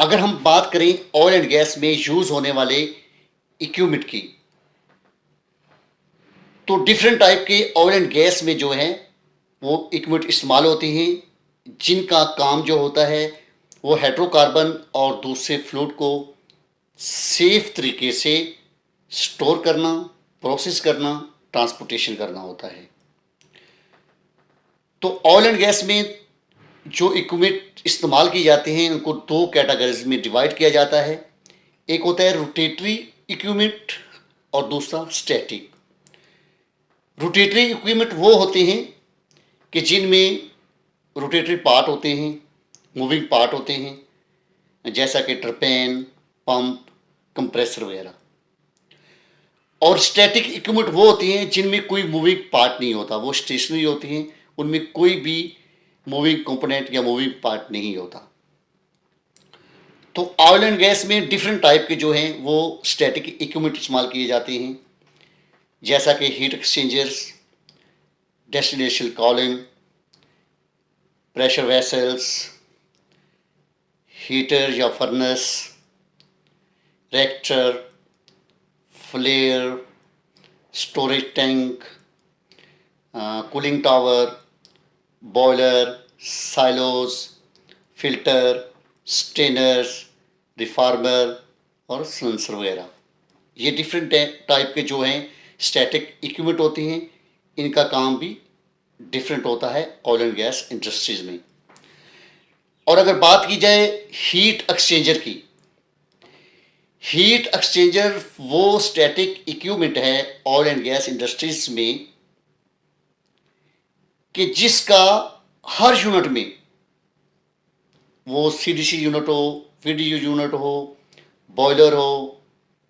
अगर हम बात करें ऑयल एंड गैस में यूज होने वाले इक्विपमेंट की, तो डिफरेंट टाइप के ऑयल एंड गैस में जो है वो इक्विपमेंट इस्तेमाल होते हैं, जिनका काम जो होता है वो हाइड्रोकार्बन और दूसरे फ्लूइड को सेफ तरीके से स्टोर करना, प्रोसेस करना, ट्रांसपोर्टेशन करना होता है। तो ऑयल एंड गैस में जो इक्विपमेंट इस्तेमाल किए जाते हैं उनको दो कैटेगरीज में डिवाइड किया जाता है। एक होता है रोटेटरी इक्विपमेंट और दूसरा स्टैटिक। रोटेटरी इक्विपमेंट वो होते हैं कि जिनमें रोटेटरी पार्ट होते हैं, मूविंग पार्ट होते हैं, जैसा कि टर्बाइन, पंप, कंप्रेसर वगैरह। और स्टैटिक इक्विपमेंट वो होती हैं जिनमें कोई मूविंग पार्ट नहीं होता, वो स्टेशनरी होती हैं, उनमें कोई भी मूविंग कंपोनेंट या मूविंग पार्ट नहीं होता। तो ऑयल एंड गैस में डिफरेंट टाइप के जो हैं वो स्टैटिक इक्विपमेंट इस्तेमाल किए जाते हैं, जैसा कि heat exchangers, destination column, pressure vessels, heater या furnace, reactor, flare, storage tank, cooling tower, boiler, silos, filter, strainers, reformer और सेंसर वगैरह। ये डिफरेंट टाइप के जो हैं स्टैटिक इक्विपमेंट होते हैं, इनका काम भी डिफरेंट होता है ऑयल एंड गैस इंडस्ट्रीज में। और अगर बात की जाए हीट एक्सचेंजर की, हीट एक्सचेंजर वो स्टैटिक इक्विपमेंट है ऑयल एंड गैस इंडस्ट्रीज में कि जिसका हर यूनिट में, वो सीडीसी यूनिट हो, वीडीयू यूनिट हो, बॉयलर हो,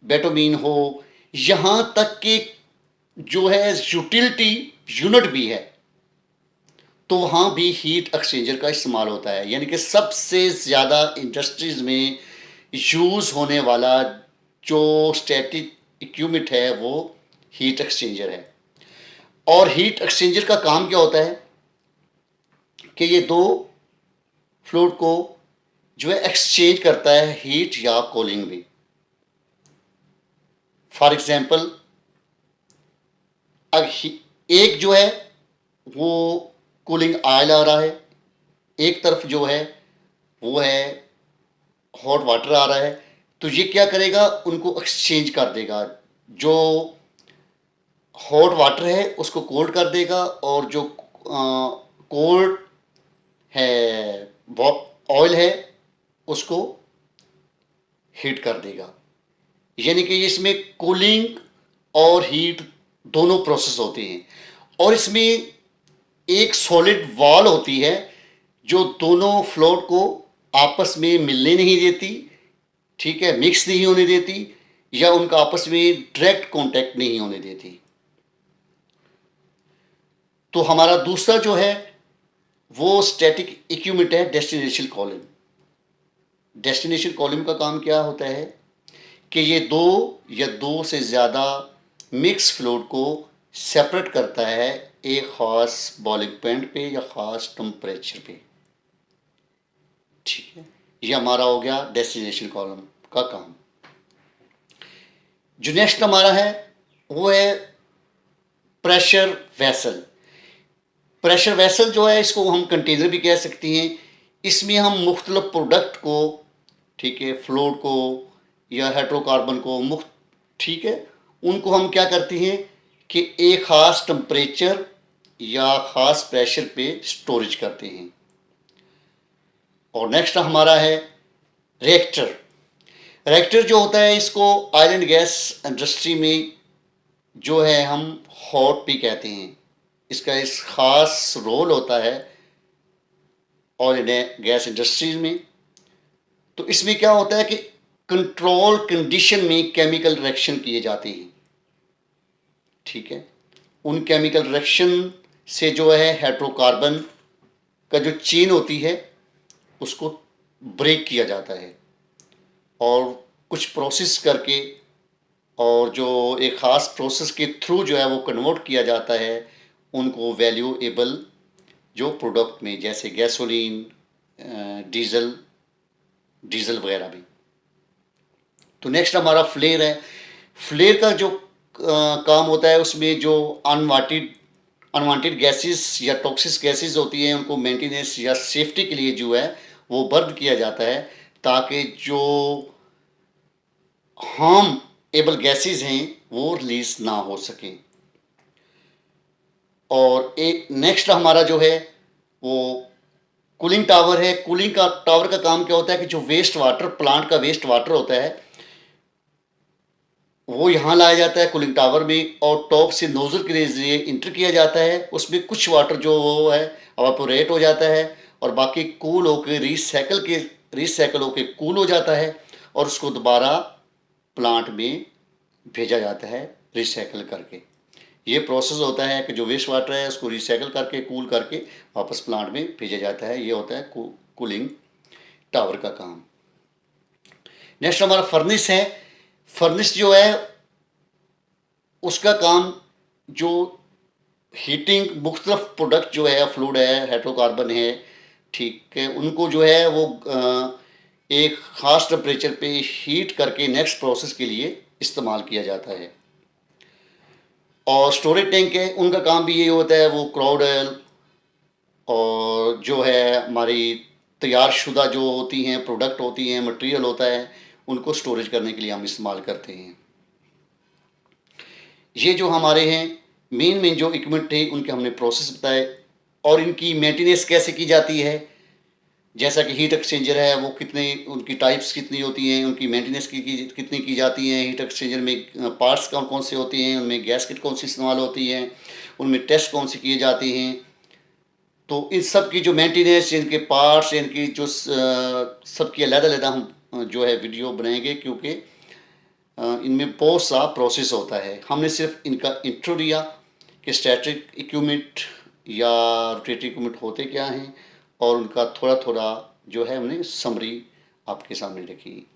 बेटोमीन हो, यहां तक कि जो है यूटिलिटी यूनिट भी है, तो वहां भी हीट एक्सचेंजर का इस्तेमाल होता है। यानी कि सबसे ज़्यादा इंडस्ट्रीज में यूज होने वाला जो स्टैटिक इक्विपमेंट है वो हीट एक्सचेंजर है। और हीट एक्सचेंजर का काम क्या होता है कि ये दो फ्लूइड को जो है एक्सचेंज करता है हीट या कूलिंग में। फॉर एग्जांपल, अब एक जो है वो कूलिंग ऑयल आ रहा है, एक तरफ जो है वो है हॉट वाटर आ रहा है, तो ये क्या करेगा, उनको एक्सचेंज कर देगा। जो हॉट वाटर है उसको कोल्ड कर देगा और जो कोल्ड है ऑयल है उसको हीट कर देगा। यानी कि इसमें कूलिंग और हीट दोनों प्रोसेस होते हैं। और इसमें एक सॉलिड वॉल होती है जो दोनों फ्लूइड को आपस में मिलने नहीं देती, ठीक है, मिक्स नहीं होने देती, या उनका आपस में डायरेक्ट कांटेक्ट नहीं होने देती। तो हमारा दूसरा जो है वो स्टैटिक इक्विपमेंट है डेस्टिनेशन कॉलम। डेस्टिनेशन कॉलम का काम क्या होता है कि ये दो या दो से ज़्यादा मिक्स फ्लूइड को सेपरेट करता है एक ख़ास बॉइलिंग पॉइंट पे या ख़ास टेम्परेचर पे, ठीक है। ये हमारा हो गया डेस्टिनेशन कॉलम का काम। जो नेक्स्ट हमारा है वो है प्रेशर वेसल। प्रेशर वेसल जो है इसको हम कंटेनर भी कह सकते हैं। इसमें हम मुख्तलिफ प्रोडक्ट को, ठीक है, फ्लूइड को या हाइड्रोकार्बन को ठीक है, उनको हम क्या करते हैं कि एक ख़ास टेम्परेचर या ख़ास प्रेशर पे स्टोरेज करते हैं। और नेक्स्ट हमारा है रिएक्टर। रिएक्टर जो होता है इसको ऑयल एंड गैस इंडस्ट्री में जो है हम हॉट भी कहते हैं। इसका इस ख़ास रोल होता है ऑयल एंड गैस इंडस्ट्रीज में। तो इसमें क्या होता है कि कंट्रोल कंडीशन में केमिकल रिएक्शन किए जाते हैं, ठीक है। उन केमिकल रिएक्शन से जो है हाइड्रोकार्बन का जो चेन होती है उसको ब्रेक किया जाता है और कुछ प्रोसेस करके, और जो एक ख़ास प्रोसेस के थ्रू जो है वो कन्वर्ट किया जाता है उनको वैल्यूएबल जो प्रोडक्ट में, जैसे गैसोलीन, डीजल डीजल वगैरह भी। तो नेक्स्ट हमारा फ्लेयर है। फ्लेयर का जो काम होता है, उसमें जो अनवांटेड गैसेस या टॉक्सिक गैसेस होती हैं, उनको मेंटेनेंस या सेफ्टी के लिए जो है वो बर्न किया जाता है, ताकि जो हार्म एबल गैसेस हैं वो रिलीज ना हो सकें। और एक नेक्स्ट हमारा जो है वो कूलिंग टावर है। कूलिंग का टावर का काम क्या होता है कि जो वेस्ट वाटर, प्लांट का वेस्ट वाटर होता है, वो यहाँ लाया जाता है कूलिंग टावर में, और टॉप से नोजल के जरिए इंटर किया जाता है। उसमें कुछ वाटर जो वो है अवापोरेट हो जाता है, और बाकी कूल होकर रिसाइकल होकर कूल हो जाता है, और उसको दोबारा प्लांट में भेजा जाता है रिसाइकल करके। ये प्रोसेस होता है कि जो वेस्ट वाटर है उसको रिसाइकल करके कूल करके वापस प्लांट में भेजा जाता है। ये होता है कूलिंग टावर का काम। नेक्स्ट हमारा फर्नेस है। फर्नेस जो है उसका काम जो हीटिंग मुख्तलिफ प्रोडक्ट जो है, फ्लूइड है, हाइड्रोकार्बन है, ठीक है, उनको जो है वो एक ख़ास टेम्परेचर पे हीट करके नेक्स्ट प्रोसेस के लिए इस्तेमाल किया जाता है। और स्टोरेज टैंक है, उनका काम भी यही होता है, वो क्राउड ऑयल और जो है हमारी तैयार शुदा जो होती हैं, प्रोडक्ट होती हैं, मटेरियल होता है, उनको स्टोरेज करने के लिए हम इस्तेमाल करते हैं। ये जो हमारे हैं मेन जो इक्विपमेंट थे, उनके हमने प्रोसेस बताए, और इनकी मेंटेनेंस कैसे की जाती है। जैसा कि हीट एक्सचेंजर है, वो कितने, उनकी टाइप्स कितनी होती हैं, उनकी मेंटेनेंस कितनी की जाती हैं। हीट एक्सचेंजर में पार्ट्स कौन कौन से होते हैं, उनमें गैस कौन सी इस्तेमाल होती हैं, उनमें टेस्ट कौन से किए जाते हैं। तो इन सब की जो मेंटेनेंस, इनके पार्ट्स, इनकी जो सबकी अलग-अलग हम जो है वीडियो बनाएंगे, क्योंकि इनमें बहुत सा प्रोसेस होता है। हमने सिर्फ इनका इंट्रो दिया कि स्टैटिक इक्विपमेंट या रोटेटरी इक्विपमेंट होते क्या हैं, और उनका थोड़ा थोड़ा जो है हमने समरी आपके सामने रखी।